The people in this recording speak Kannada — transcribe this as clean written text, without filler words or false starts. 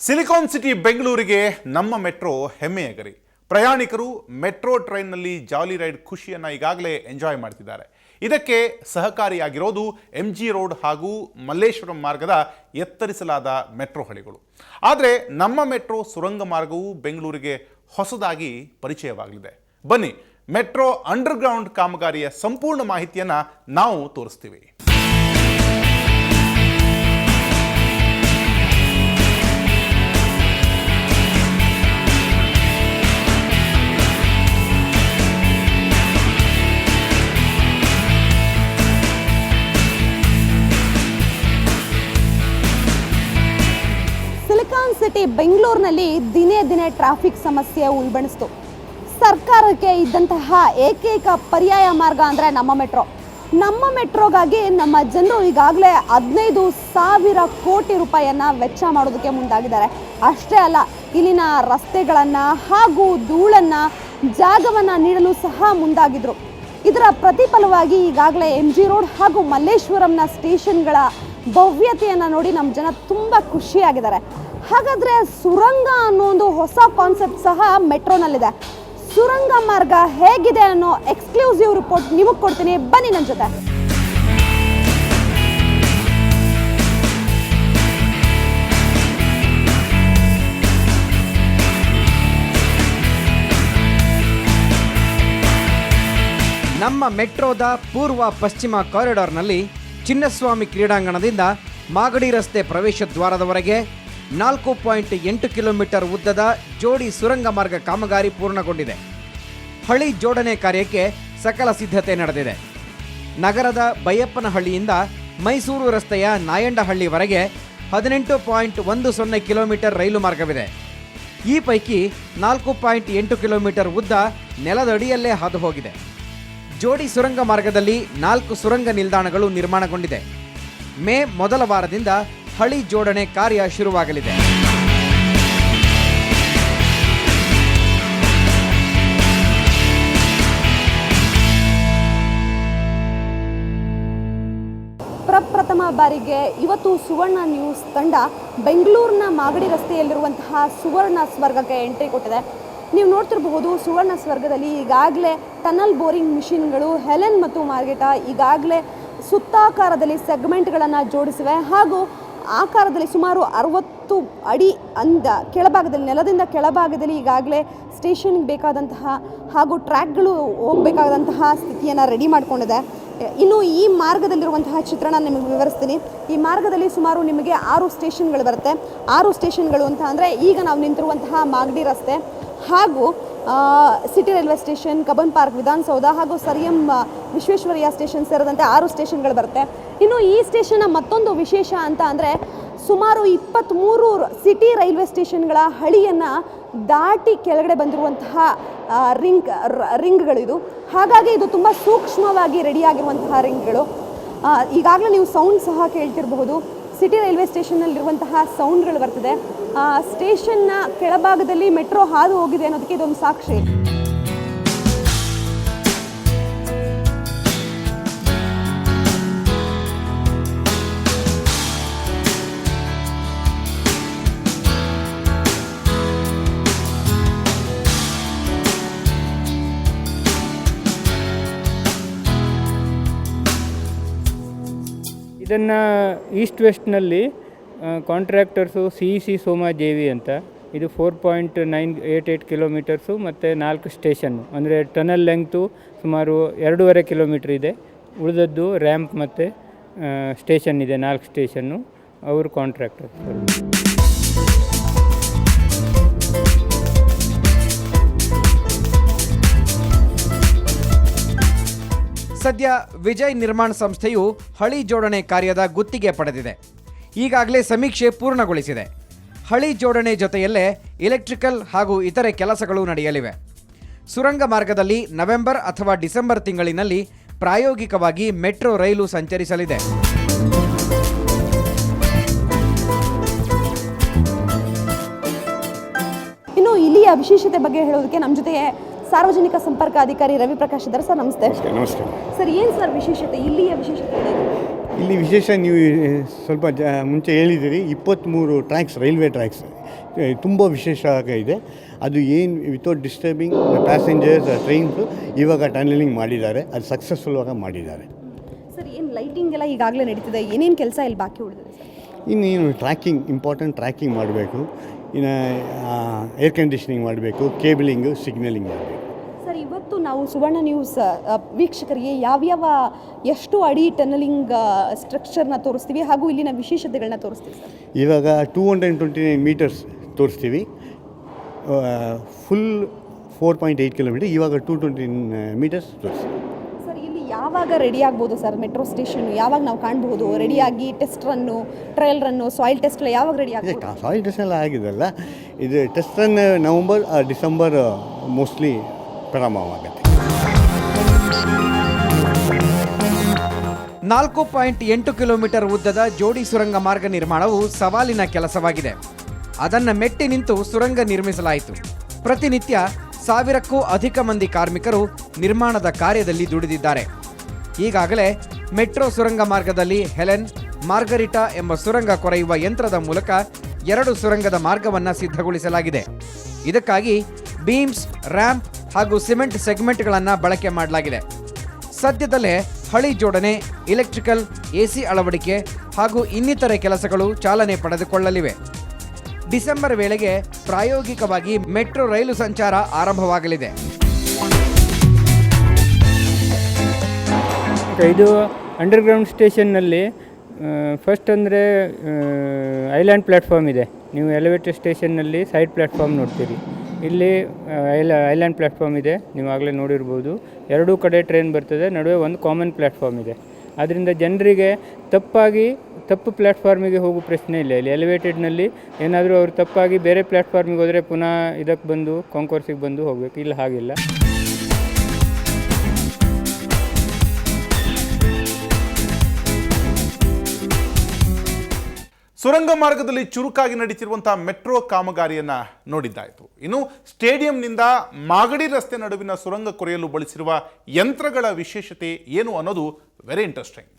ಸಿಲಿಕಾನ್ ಸಿಟಿ ಬೆಂಗಳೂರಿಗೆ ನಮ್ಮ ಮೆಟ್ರೋ ಹೆಮ್ಮೆಯ ಗರಿ. ಪ್ರಯಾಣಿಕರು ಮೆಟ್ರೋ ಟ್ರೈನ್ನಲ್ಲಿ ಜಾಲಿ ರೈಡ್ ಖುಷಿಯನ್ನು ಈಗಾಗಲೇ ಎಂಜಾಯ್ ಮಾಡ್ತಿದ್ದಾರೆ. ಇದಕ್ಕೆ ಸಹಕಾರಿಯಾಗಿರೋದು MG ರೋಡ್ ಹಾಗೂ ಮಲ್ಲೇಶ್ವರಂ ಮಾರ್ಗದ ಎತ್ತರಿಸಲಾದ ಮೆಟ್ರೋ ಹಳಿಗಳು. ಆದರೆ ನಮ್ಮ ಮೆಟ್ರೋ ಸುರಂಗ ಮಾರ್ಗವು ಬೆಂಗಳೂರಿಗೆ ಹೊಸದಾಗಿ ಪರಿಚಯವಾಗಲಿದೆ. ಬನ್ನಿ, ಮೆಟ್ರೋ ಅಂಡರ್ಗ್ರೌಂಡ್ ಕಾಮಗಾರಿಯ ಸಂಪೂರ್ಣ ಮಾಹಿತಿಯನ್ನು ನಾವು ತೋರಿಸ್ತೀವಿ. ಸಿಲಿಕಾನ್ ಸಿಟಿ ಬೆಂಗಳೂರಿನಲ್ಲಿ ದಿನೇ ದಿನೇ ಟ್ರಾಫಿಕ್ ಸಮಸ್ಯೆ ಉಲ್ಬಣಿಸ್ತು. ಸರ್ಕಾರಕ್ಕೆ ಇದ್ದಂತಹ ಏಕೈಕ ಪರ್ಯಾಯ ಮಾರ್ಗ ಅಂದರೆ ನಮ್ಮ ಮೆಟ್ರೋಗಾಗಿ ನಮ್ಮ ಜನರು ಈಗಾಗಲೇ 15,000 ಕೋಟಿ ರೂಪಾಯಿಯನ್ನು ವೆಚ್ಚ ಮಾಡೋದಕ್ಕೆ ಮುಂದಾಗಿದ್ದಾರೆ. ಅಷ್ಟೇ ಅಲ್ಲ, ಇಲ್ಲಿನ ರಸ್ತೆಗಳನ್ನು ಹಾಗೂ ಧೂಳನ್ನು ಜಾಗವನ್ನು ನೀಡಲು ಸಹ ಮುಂದಾಗಿದ್ರು. ಇದರ ಪ್ರತಿಫಲವಾಗಿ ಈಗಾಗಲೇ MG ರೋಡ್ ಹಾಗೂ ಮಲ್ಲೇಶ್ವರಂನ ಸ್ಟೇಷನ್ಗಳ ಭವ್ಯತೆಯನ್ನು ನೋಡಿ ನಮ್ಮ ಜನ ತುಂಬ ಖುಷಿಯಾಗಿದ್ದಾರೆ. ಹಾಗಾದರೆ ಸುರಂಗ ಅನ್ನೋ ಒಂದು ಹೊಸ ಕಾನ್ಸೆಪ್ಟ್ ಸಹ ಮೆಟ್ರೋನಲ್ಲಿದೆ. ಸುರಂಗ ಮಾರ್ಗ ಹೇಗಿದೆ ಅನ್ನೋ ಎಕ್ಸ್ಕ್ಲೂಸಿವ್ ರಿಪೋರ್ಟ್ ನಿಮಗೆ ಕೊಡ್ತೀನಿ, ಬನ್ನಿ ನನ್ನ ಜೊತೆ. ನಮ್ಮ ಮೆಟ್ರೋದ ಪೂರ್ವ ಪಶ್ಚಿಮ ಕಾರಿಡಾರ್ನಲ್ಲಿ ಚಿನ್ನಸ್ವಾಮಿ ಕ್ರೀಡಾಂಗಣದಿಂದ ಮಾಗಡಿ ರಸ್ತೆ ಪ್ರವೇಶ ದ್ವಾರದವರೆಗೆ 4.8 ಕಿಲೋಮೀಟರ್ ಉದ್ದದ ಜೋಡಿ ಸುರಂಗ ಮಾರ್ಗ ಕಾಮಗಾರಿ ಪೂರ್ಣಗೊಂಡಿದೆ. ಹಳಿ ಜೋಡಣೆ ಕಾರ್ಯಕ್ಕೆ ಸಕಲ ಸಿದ್ಧತೆ ನಡೆದಿದೆ. ನಗರದ ಬೈಯಪ್ಪನಹಳ್ಳಿಯಿಂದ ಮೈಸೂರು ರಸ್ತೆಯ ನಾಯಂಡಹಳ್ಳಿವರೆಗೆ 18.10 ಕಿಲೋಮೀಟರ್ ರೈಲು ಮಾರ್ಗವಿದೆ. ಈ ಪೈಕಿ 4.8 ಕಿಲೋಮೀಟರ್ ಉದ್ದ ನೆಲದಡಿಯಲ್ಲೇ ಹಾದು ಹೋಗಿದೆ. ಜೋಡಿ ಸುರಂಗ ಮಾರ್ಗದಲ್ಲಿ 4 ಸುರಂಗ ನಿಲ್ದಾಣಗಳು ನಿರ್ಮಾಣಗೊಂಡಿದೆ. ಮೇ ಮೊದಲ ವಾರದಿಂದ ಹಳಿ ಜೋಡಣೆ ಕಾರ್ಯ ಶುರುವಾಗಲಿದೆ. ಪ್ರಪ್ರಥಮ ಬಾರಿಗೆ ಇವತ್ತು ಸುವರ್ಣ ನ್ಯೂಸ್ ತಂಡ ಬೆಂಗಳೂರಿನ ಮಾಗಡಿ ರಸ್ತೆಯಲ್ಲಿರುವಂತಹ ಸುವರ್ಣ ಸ್ವರ್ಗಕ್ಕೆ ಎಂಟ್ರಿ ಕೊಟ್ಟಿದೆ. ನೀವು ನೋಡ್ತಿರಬಹುದು, ಸುವರ್ಣ ಸ್ವರ್ಗದಲ್ಲಿ ಈಗಾಗಲೇ ಟನಲ್ ಬೋರಿಂಗ್ ಮಿಷಿನ್ಗಳು ಹೆಲೆನ್ ಮತ್ತು ಮಾರ್ಗೆಟಾ ಈಗಾಗಲೇ ಸುತ್ತಾಕಾರದಲ್ಲಿ ಸೆಗ್ಮೆಂಟ್ಗಳನ್ನು ಜೋಡಿಸಿವೆ. ಹಾಗೂ ಆಕಾರದಲ್ಲಿ ಸುಮಾರು 60 ಅಡಿ ಕೆಳಭಾಗದಲ್ಲಿ, ನೆಲದಿಂದ ಕೆಳಭಾಗದಲ್ಲಿ ಈಗಾಗಲೇ ಸ್ಟೇಷನ್ಗೆ ಬೇಕಾದಂತಹ ಹಾಗೂ ಟ್ರ್ಯಾಕ್ಗಳು ಹೋಗಬೇಕಾದಂತಹ ಸ್ಥಿತಿಯನ್ನು ರೆಡಿ ಮಾಡಿಕೊಂಡಿದೆ. ಇನ್ನು ಈ ಮಾರ್ಗದಲ್ಲಿರುವಂತಹ ಚಿತ್ರಣ ನಿಮಗೆ ವಿವರಿಸ್ತೀನಿ. ಈ ಮಾರ್ಗದಲ್ಲಿ ಸುಮಾರು ನಿಮಗೆ 6 ಸ್ಟೇಷನ್ಗಳು ಬರುತ್ತೆ. 6 ಸ್ಟೇಷನ್ಗಳು ಅಂತ ಅಂದರೆ ಈಗ ನಾವು ನಿಂತಿರುವಂತಹ ಮಾಗಡಿ ರಸ್ತೆ ಹಾಗೂ city railway station, Cubbon park, Vidhana Soudha ಹಾಗೂ ಸರಿಯಂ ವಿಶ್ವೇಶ್ವರಯ್ಯ ಸ್ಟೇಷನ್ ಸೇರಿದಂತೆ 6 ಸ್ಟೇಷನ್ಗಳು ಬರುತ್ತೆ. ಇನ್ನು ಈ ಸ್ಟೇಷನ್ನ ಮತ್ತೊಂದು ವಿಶೇಷ ಅಂತ ಅಂದರೆ ಸುಮಾರು 23 ಸಿಟಿ ರೈಲ್ವೆ ಸ್ಟೇಷನ್ಗಳ ಹಳಿಯನ್ನು ದಾಟಿ ಕೆಳಗಡೆ ಬಂದಿರುವಂತಹ ರಿಂಗ್ಗಳಿದು. ಹಾಗಾಗಿ ಇದು ತುಂಬ ಸೂಕ್ಷ್ಮವಾಗಿ ರೆಡಿಯಾಗಿರುವಂತಹ ರಿಂಗ್ಗಳು. ಈಗಾಗಲೇ ನೀವು ಸೌಂಡ್ ಸಹ ಕೇಳ್ತಿರಬಹುದು. ಸಿಟಿ ರೈಲ್ವೆ ಸ್ಟೇಷನ್ನಲ್ಲಿರುವಂತಹ ಸೌಂಡ್ಗಳು ಬರ್ತಿದೆ. ಸ್ಟೇಷನ್ನ ಕೆಳಭಾಗದಲ್ಲಿ ಮೆಟ್ರೋ ಹಾದು ಹೋಗಿದೆ ಅನ್ನೋದಕ್ಕೆ ಇದೊಂದು ಸಾಕ್ಷಿ. ಇದನ್ನು ಈಸ್ಟ್ ವೆಸ್ಟ್ನಲ್ಲಿ ಕಾಂಟ್ರಾಕ್ಟರ್ಸು CEC ಸೋಮಾ JV ಅಂತ. ಇದು 4.988 ಕಿಲೋಮೀಟರ್ಸು ಮತ್ತು 4 ಸ್ಟೇಷನ್ನು, ಅಂದರೆ ಟನಲ್ ಲೆಂಗ್ತು ಸುಮಾರು 2.5 ಕಿಲೋಮೀಟ್ರ್ ಇದೆ. ಉಳಿದದ್ದು ರ್ಯಾಂಪ್ ಮತ್ತು ಸ್ಟೇಷನ್ ಇದೆ, 4 ಸ್ಟೇಷನ್ನು. ಅವರು ಕಾಂಟ್ರಾಕ್ಟರ್. ಸದ್ಯ ವಿಜಯ್ ನಿರ್ಮಾಣ ಸಂಸ್ಥೆಯು ಹಳಿ ಜೋಡಣೆ ಕಾರ್ಯದ ಗುತ್ತಿಗೆ ಪಡೆದಿದೆ. ಈಗಾಗಲೇ ಸಮೀಕ್ಷೆ ಪೂರ್ಣಗೊಳಿಸಿದೆ. ಹಳಿ ಜೋಡಣೆ ಜೊತೆಯಲ್ಲೇ ಎಲೆಕ್ಟ್ರಿಕಲ್ ಹಾಗೂ ಇತರೆ ಕೆಲಸಗಳು ನಡೆಯಲಿವೆ. ಸುರಂಗ ಮಾರ್ಗದಲ್ಲಿ ನವೆಂಬರ್ ಅಥವಾ ಡಿಸೆಂಬರ್ ತಿಂಗಳಿನಲ್ಲಿ ಪ್ರಾಯೋಗಿಕವಾಗಿ ಮೆಟ್ರೋ ರೈಲು ಸಂಚರಿಸಲಿದೆ. ಇನ್ನು ಇಲ್ಲಿಯ ವಿಶೇಷತೆ ಬಗ್ಗೆ ಹೇಳೋದಕ್ಕೆ ನಮ್ಮ ಜೊತೆ ಸಾರ್ವಜನಿಕ ಸಂಪರ್ಕ ಅಧಿಕಾರಿ ರವಿ ಪ್ರಕಾಶ್ ಇದ್ದಾರೆ. ಸರ್ ನಮಸ್ತೆ. ನಮಸ್ಕಾರ ಸರ್. ಏನು ಸರ್ ವಿಶೇಷತೆ, ಇಲ್ಲಿಯ ವಿಶೇಷತೆ? ಇಲ್ಲಿ ವಿಶೇಷ ನೀವು ಸ್ವಲ್ಪ ಮುಂಚೆ ಹೇಳಿದ್ದೀರಿ 23 ಟ್ರ್ಯಾಕ್ಸ್, ರೈಲ್ವೆ ಟ್ರ್ಯಾಕ್ಸ್ ತುಂಬ ವಿಶೇಷ ಇದೆ. ಅದು ಏನು ವಿತೌಟ್ ಡಿಸ್ಟರ್ಬಿಂಗ್ ಪ್ಯಾಸೆಂಜರ್ಸ್ ಟ್ರೈನ್ಸು ಇವಾಗ ಟನಲಿಂಗ್ ಮಾಡಿದ್ದಾರೆ, ಅದು ಸಕ್ಸಸ್ಫುಲ್ಲಾಗಿ ಮಾಡಿದ್ದಾರೆ. ಸರ್, ಏನು ಲೈಟಿಂಗ್ ಎಲ್ಲ ಈಗಾಗಲೇ ನಡೀತಿದೆ, ಏನೇನು ಕೆಲಸ ಇಲ್ಲಿ ಬಾಕಿ ಉಳಿದಿದೆ ಸರ್? ಇನ್ನೇನು ಟ್ರ್ಯಾಕಿಂಗ್, ಇಂಪಾರ್ಟೆಂಟ್ ಟ್ರ್ಯಾಕಿಂಗ್ ಮಾಡಬೇಕು, ಇನ್ನು ಏರ್ ಕಂಡೀಷನಿಂಗ್ ಮಾಡಬೇಕು, ಕೇಬಲಿಂಗು, ಸಿಗ್ನಲಿಂಗ್ ಮಾಡಬೇಕು. ಸರ್, ಇವತ್ತು ನಾವು ಸುವರ್ಣ ನ್ಯೂಸ್ ವೀಕ್ಷಕರಿಗೆ ಯಾವ್ಯಾವ ಎಷ್ಟು ಅಡಿ ಟನಲಿಂಗ್ ಸ್ಟ್ರಕ್ಚರ್ನ ತೋರಿಸ್ತೀವಿ ಹಾಗೂ ಇಲ್ಲಿನ ವಿಶೇಷತೆಗಳನ್ನ ತೋರಿಸ್ತೀವಿ ಸರ್? ಇವಾಗ 229 ಮೀಟರ್ಸ್ ತೋರಿಸ್ತೀವಿ, ಫುಲ್ 4.8 ಕಿಲೋಮೀಟರ್, ಇವಾಗ 220 ಮೀಟರ್ಸ್ ತೋರಿಸ್ತೀವಿ. ಸರ್, ಇಲ್ಲಿ ಯಾವಾಗ ರೆಡಿ ಆಗ್ಬೋದು ಸರ್ ಮೆಟ್ರೋ ಸ್ಟೇಷನ್? ಯಾವಾಗ ನಾವು ಕಾಣ್ಬೋದು ರೆಡಿಯಾಗಿ? ಟೆಸ್ಟ್ ರನ್ನು, ಟ್ರಯಲ್ ರನ್ನು, ಸಾಯಿಲ್ ಟೆಸ್ಟ್ ಎಲ್ಲ ಯಾವಾಗ ರೆಡಿ ಆಗ್ಬೋದು? ಸಾಯಿಲ್ ಟೆಸ್ಟ್ ಎಲ್ಲ ಆಗಿದೆಲ್ಲ, ಇದು test run November December mostly ಪ್ರಾರಂಭವಾಗುತ್ತೆ. 4.8 ಕಿಲೋಮೀಟರ್ ಉದ್ದದ ಜೋಡಿ ಸುರಂಗ ಮಾರ್ಗ ನಿರ್ಮಾಣವು ಸವಾಲಿನ ಕೆಲಸವಾಗಿದೆ. ಅದನ್ನು ಮೆಟ್ಟಿ ನಿಂತು ಸುರಂಗ ನಿರ್ಮಿಸಲಾಯಿತು. ಪ್ರತಿನಿತ್ಯ 1000ಕ್ಕೂ ಅಧಿಕ ಮಂದಿ ಕಾರ್ಮಿಕರು ನಿರ್ಮಾಣದ ಕಾರ್ಯದಲ್ಲಿ ದುಡಿದಿದ್ದಾರೆ. ಈಗಾಗಲೇ ಮೆಟ್ರೋ ಸುರಂಗ ಮಾರ್ಗದಲ್ಲಿ ಹೆಲೆನ್, ಮಾರ್ಗರಿಟಾ ಎಂಬ ಸುರಂಗ ಕೊರೆಯುವ ಯಂತ್ರದ ಮೂಲಕ 2 ಸುರಂಗದ ಮಾರ್ಗವನ್ನು ಸಿದ್ಧಗೊಳಿಸಲಾಗಿದೆ. ಇದಕ್ಕಾಗಿ ಬೀಮ್ಸ್, ರ್ಯಾಂಪ್ ಹಾಗೂ ಸಿಮೆಂಟ್ ಸೆಗ್ಮೆಂಟ್ಗಳನ್ನು ಬಳಕೆ ಮಾಡಲಾಗಿದೆ. ಸದ್ಯದಲ್ಲೇ ಹಳಿ ಜೋಡಣೆ, ಇಲೆಕ್ಟ್ರಿಕಲ್, ಎಸಿ ಅಳವಡಿಕೆ ಹಾಗೂ ಇನ್ನಿತರೆ ಕೆಲಸಗಳು ಚಾಲನೆ ಪಡೆದುಕೊಳ್ಳಲಿವೆ. ಡಿಸೆಂಬರ್ ವೇಳೆಗೆ ಪ್ರಾಯೋಗಿಕವಾಗಿ ಮೆಟ್ರೋ ರೈಲು ಸಂಚಾರ ಆರಂಭವಾಗಲಿದೆ. ಇದು ಅಂಡರ್ಗ್ರೌಂಡ್ ಸ್ಟೇಷನ್ನಲ್ಲಿ ಫಸ್ಟ್ ಅಂದರೆ ಐಲ್ಯಾಂಡ್ ಪ್ಲ್ಯಾಟ್ಫಾರ್ಮ್ ಇದೆ. ನೀವು ಎಲಿವೇಟರ್ ಸ್ಟೇಷನ್ನಲ್ಲಿ ಸೈಡ್ ಪ್ಲ್ಯಾಟ್ಫಾರ್ಮ್ ನೋಡ್ತೀರಿ. ಇಲ್ಲಿ ಐಲ್ಯಾಂಡ್ ಪ್ಲ್ಯಾಟ್ಫಾರ್ಮ್ ಇದೆ, ನೀವು ಆಗಲೇ ನೋಡಿರ್ಬೋದು. ಎರಡೂ ಕಡೆ ಟ್ರೈನ್ ಬರ್ತದೆ, ನಡುವೆ ಒಂದು ಕಾಮನ್ ಪ್ಲ್ಯಾಟ್ಫಾರ್ಮ್ ಇದೆ. ಆದ್ದರಿಂದ ಜನರಿಗೆ ತಪ್ಪು ಪ್ಲ್ಯಾಟ್ಫಾರ್ಮಿಗೆ ಹೋಗೋ ಪ್ರಶ್ನೆ ಇಲ್ಲ. ಇಲ್ಲಿ ಎಲಿವೇಟೆಡ್ನಲ್ಲಿ ಏನಾದರೂ ಅವರು ತಪ್ಪಾಗಿ ಬೇರೆ ಪ್ಲ್ಯಾಟ್ಫಾರ್ಮಿಗೆ ಹೋದರೆ ಪುನಃ ಇದಕ್ಕೆ ಬಂದು ಕಾಂಕೋರ್ಸಿಗೆ ಬಂದು ಹೋಗಬೇಕು. ಇಲ್ಲ, ಹಾಗಿಲ್ಲ. ಸುರಂಗ ಮಾರ್ಗದಲ್ಲಿ ಚುರುಕಾಗಿ ನಡೀತಿರುವಂತಹ ಮೆಟ್ರೋ ಕಾಮಗಾರಿಯನ್ನ ನೋಡಿದ್ದಾಯಿತು. ಇನ್ನು ಸ್ಟೇಡಿಯಂನಿಂದ ಮಾಗಡಿ ರಸ್ತೆ ನಡುವಿನ ಸುರಂಗ ಕೊರೆಯಲು ಬಳಸಿರುವ ಯಂತ್ರಗಳ ವಿಶೇಷತೆ ಏನು ಅನ್ನೋದು ವೆರಿ ಇಂಟ್ರೆಸ್ಟಿಂಗ್.